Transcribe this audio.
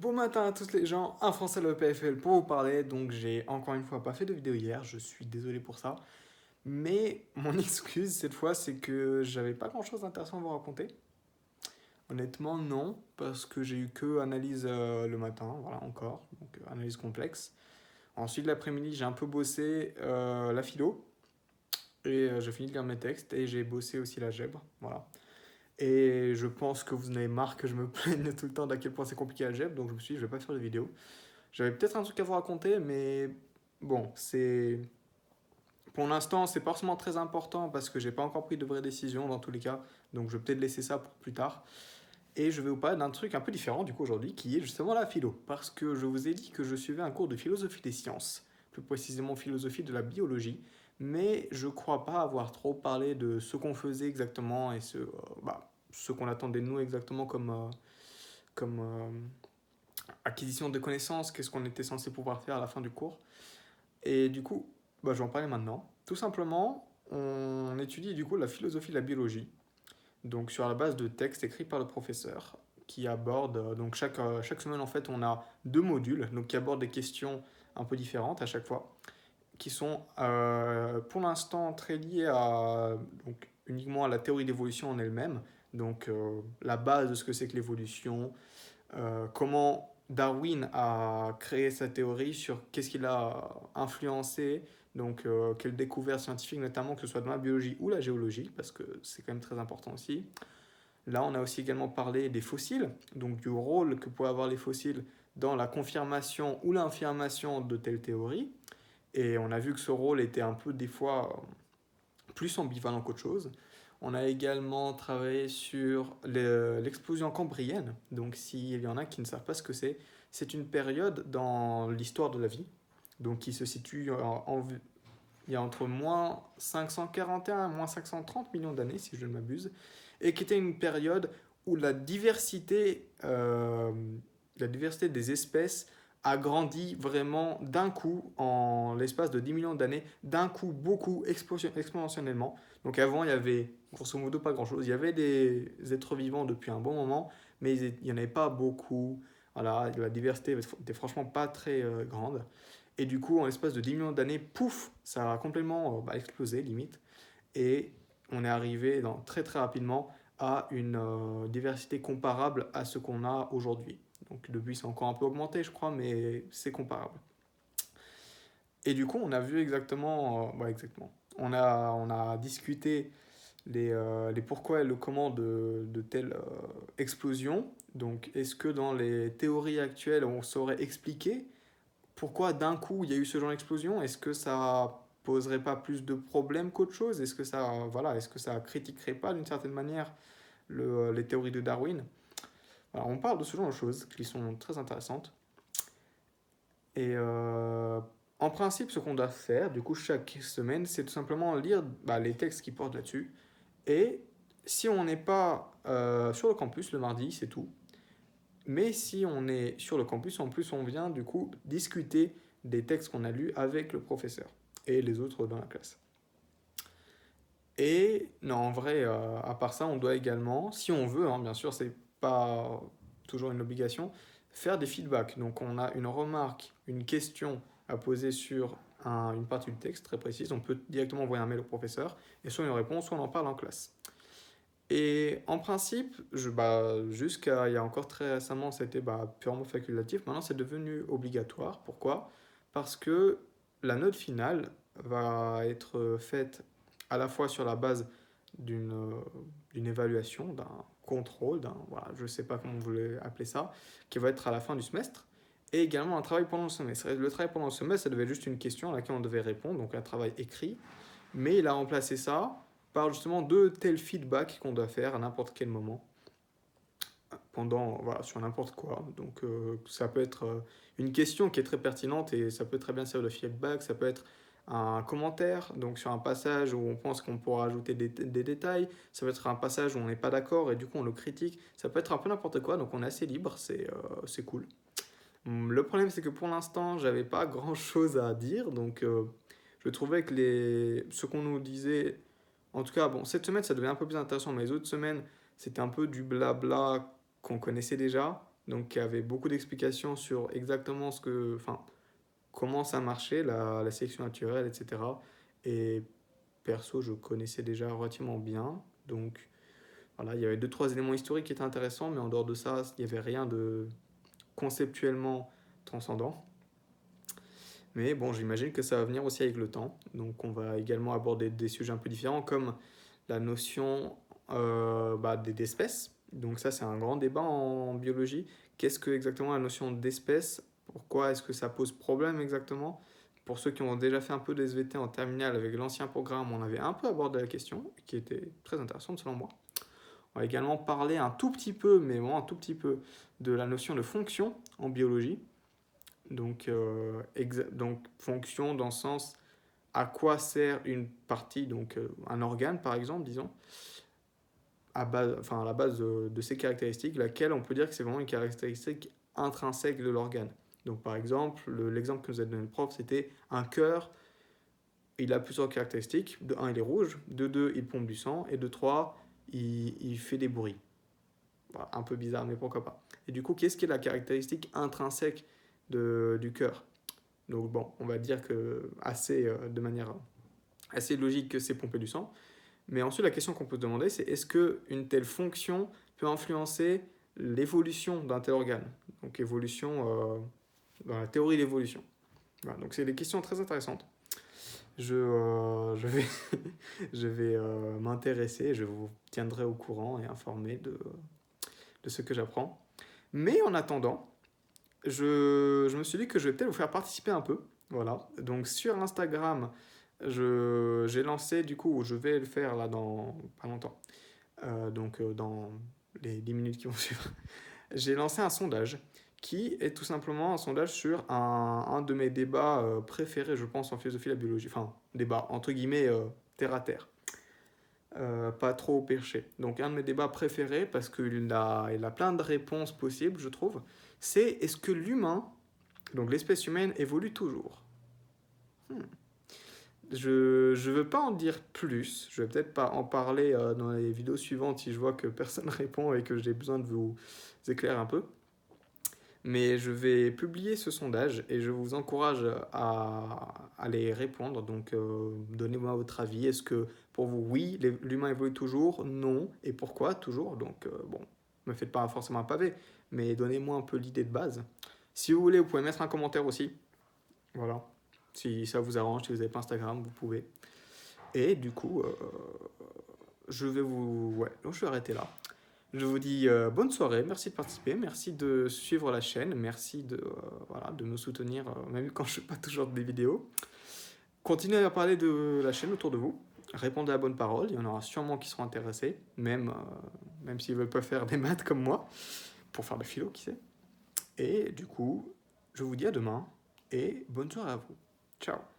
Bon matin à tous les gens, un Français de l'EPFL pour vous parler. Donc j'ai encore une fois pas fait de vidéo hier, je suis désolé pour ça. Mais mon excuse cette fois, c'est que j'avais pas grand chose d'intéressant à vous raconter. Honnêtement, non, parce que j'ai eu que analyse le matin, voilà encore, donc analyse complexe. Ensuite, l'après-midi, j'ai un peu bossé la philo et j'ai fini de lire mes textes et j'ai bossé aussi la l'algèbre, voilà. Et je pense que vous en avez marre que je me plaigne tout le temps d'à quel point c'est compliqué l'algèbre, donc je me suis dit, je vais pas faire de vidéo. J'avais peut-être un truc à vous raconter, mais bon, c'est. Pour l'instant, c'est pas forcément très important parce que j'ai pas encore pris de vraies décisions dans tous les cas, donc je vais peut-être laisser ça pour plus tard. Et je vais vous parler d'un truc un peu différent du coup aujourd'hui, qui est justement la philo. Parce que je vous ai dit que je suivais un cours de philosophie des sciences, plus précisément philosophie de la biologie, mais je crois pas avoir trop parlé de ce qu'on faisait exactement et ce qu'on attendait de nous exactement comme acquisition de connaissances, qu'est-ce qu'on était censé pouvoir faire à la fin du cours. Et du coup, je vais en parler maintenant. Tout simplement, on étudie du coup la philosophie de la biologie, donc sur la base de textes écrits par le professeur, qui aborde, donc chaque semaine en fait, on a deux modules, donc qui abordent des questions un peu différentes à chaque fois, qui sont pour l'instant très liées à, donc, uniquement à la théorie d'évolution en elle-même, donc la base de ce que c'est que l'évolution, comment Darwin a créé sa théorie, sur qu'est-ce qu'il a influencé, donc quelles découvertes scientifiques notamment, que ce soit dans la biologie ou la géologie, parce que c'est quand même très important aussi. Là, on a aussi également parlé des fossiles, donc du rôle que pouvaient avoir les fossiles dans la confirmation ou l'infirmation de telles théories. Et on a vu que ce rôle était un peu des fois plus ambivalent qu'autre chose. On a également travaillé sur l'explosion cambrienne. Donc, s'il y en a qui ne savent pas ce que c'est une période dans l'histoire de la vie, donc qui se situe il y a entre moins 541 et moins 530 millions d'années, si je ne m'abuse, et qui était une période où la diversité des espèces a grandi vraiment d'un coup en l'espace de 10 millions d'années, d'un coup beaucoup exponentiellement. Donc avant, il y avait grosso modo pas grand-chose. Il y avait des êtres vivants depuis un bon moment, mais il n'y en avait pas beaucoup. Voilà, la diversité était franchement pas très grande. Et du coup, en l'espace de 10 millions d'années, pouf, ça a complètement explosé, limite. Et on est arrivé très très rapidement à une diversité comparable à ce qu'on a aujourd'hui. Donc depuis, c'est encore un peu augmenté, je crois, mais c'est comparable. Et du coup, on a vu exactement. On a discuté les pourquoi et le comment de telles explosions. Donc, est-ce que dans les théories actuelles, on saurait expliquer pourquoi d'un coup il y a eu ce genre d'explosion? Est-ce que ça poserait pas plus de problèmes qu'autre chose? Est-ce que ça critiquerait pas d'une certaine manière les théories de Darwin? Alors, on parle de ce genre de choses qui sont très intéressantes. Et en principe, ce qu'on doit faire, du coup, chaque semaine, c'est tout simplement lire les textes qui portent là-dessus. Et si on n'est pas sur le campus le mardi, c'est tout. Mais si on est sur le campus, en plus, on vient du coup discuter des textes qu'on a lus avec le professeur et les autres dans la classe. Et non, en vrai, à part ça, on doit également, si on veut, hein, bien sûr, c'est pas toujours une obligation, faire des feedbacks. Donc on a une remarque, une question à poser sur une partie du texte très précise. On peut directement envoyer un mail au professeur et soit il nous répond, soit on en parle en classe. Et en principe, jusqu'à il y a encore très récemment, c'était purement facultatif. Maintenant, c'est devenu obligatoire. Pourquoi? Parce que la note finale va être faite à la fois sur la base d'une évaluation, d'un contrôle, voilà, je ne sais pas comment vous voulez appeler ça, qui va être à la fin du semestre, et également un travail pendant le semestre. Et le travail pendant le semestre, ça devait être juste une question à laquelle on devait répondre, donc un travail écrit, mais il a remplacé ça par justement de tels feedbacks qu'on doit faire à n'importe quel moment sur n'importe quoi. Donc ça peut être une question qui est très pertinente et ça peut très bien servir de feedback, ça peut être un commentaire, donc sur un passage où on pense qu'on pourra ajouter des détails, ça peut être un passage où on n'est pas d'accord et du coup on le critique, ça peut être un peu n'importe quoi, donc on est assez libre, c'est cool. Le problème c'est que pour l'instant j'avais pas grand chose à dire, donc je trouvais que ce qu'on nous disait, en tout cas bon, cette semaine ça devient un peu plus intéressant, mais les autres semaines c'était un peu du blabla qu'on connaissait déjà. donc qui avait beaucoup d'explications sur exactement comment ça marchait, la sélection naturelle, etc. Et perso, je connaissais déjà relativement bien. Donc voilà, il y avait deux, trois éléments historiques qui étaient intéressants, mais en dehors de ça, il n'y avait rien de conceptuellement transcendant. Mais bon, j'imagine que ça va venir aussi avec le temps. Donc on va également aborder des sujets un peu différents, comme la notion d'espèce. Donc ça, c'est un grand débat en biologie. Qu'est-ce que exactement la notion d'espèce? Pourquoi est-ce que ça pose problème exactement? Pour ceux qui ont déjà fait un peu de SVT en terminale avec l'ancien programme, on avait un peu abordé la question, qui était très intéressante selon moi. On va également parler un tout petit peu, mais vraiment un tout petit peu, de la notion de fonction en biologie. Donc fonction dans le sens à quoi sert une partie, donc un organe par exemple, disons, à la base de ces caractéristiques, laquelle on peut dire que c'est vraiment une caractéristique intrinsèque de l'organe. Donc par exemple, l'exemple que nous a donné le prof, c'était un cœur, il a plusieurs caractéristiques. De 1, il est rouge, de 2, il pompe du sang, et de 3, il fait des bruits. Voilà, un peu bizarre, mais pourquoi pas. Et du coup, qu'est-ce qui est la caractéristique intrinsèque du cœur? Donc bon, on va dire que de manière assez logique que c'est pomper du sang. Mais ensuite, la question qu'on peut se demander, c'est est-ce qu'une telle fonction peut influencer l'évolution d'un tel organe? Donc évolution dans la théorie de l'évolution. Voilà, donc c'est des questions très intéressantes. Je vais, je vais m'intéresser, je vous tiendrai au courant et informé de ce que j'apprends. Mais en attendant, je me suis dit que je vais peut-être vous faire participer un peu. Voilà. Donc sur Instagram, j'ai lancé, du coup, je vais le faire là dans pas longtemps, dans les 10 minutes qui vont suivre, j'ai lancé un sondage qui est tout simplement un sondage sur un de mes débats préférés, je pense, en philosophie et la biologie. Enfin, débat, entre guillemets, terre à terre. Pas trop perché. Donc un de mes débats préférés, parce qu'il il a plein de réponses possibles, je trouve, c'est est-ce que l'humain, donc l'espèce humaine, évolue toujours? Je ne veux pas en dire plus, je vais peut-être pas en parler dans les vidéos suivantes si je vois que personne répond et que j'ai besoin de vous éclairer un peu. Mais je vais publier ce sondage et je vous encourage à les répondre. Donc donnez-moi votre avis. Est-ce que pour vous, oui, l'humain évolue toujours? Non. Et pourquoi toujours? Donc bon, ne me faites pas forcément un pavé, mais donnez-moi un peu l'idée de base. Si vous voulez, vous pouvez mettre un commentaire aussi. Voilà. Si ça vous arrange, si vous n'avez pas Instagram, vous pouvez. Et du coup, je vais arrêter là. Je vous dis bonne soirée, merci de participer, merci de suivre la chaîne, merci de me soutenir, même quand je ne fais pas toujours des vidéos. Continuez à parler de la chaîne autour de vous, répondez à la bonne parole, il y en aura sûrement qui seront intéressés, même s'ils ne veulent pas faire des maths comme moi, pour faire de philo, qui sait. Et du coup, je vous dis à demain, et bonne soirée à vous. Ciao.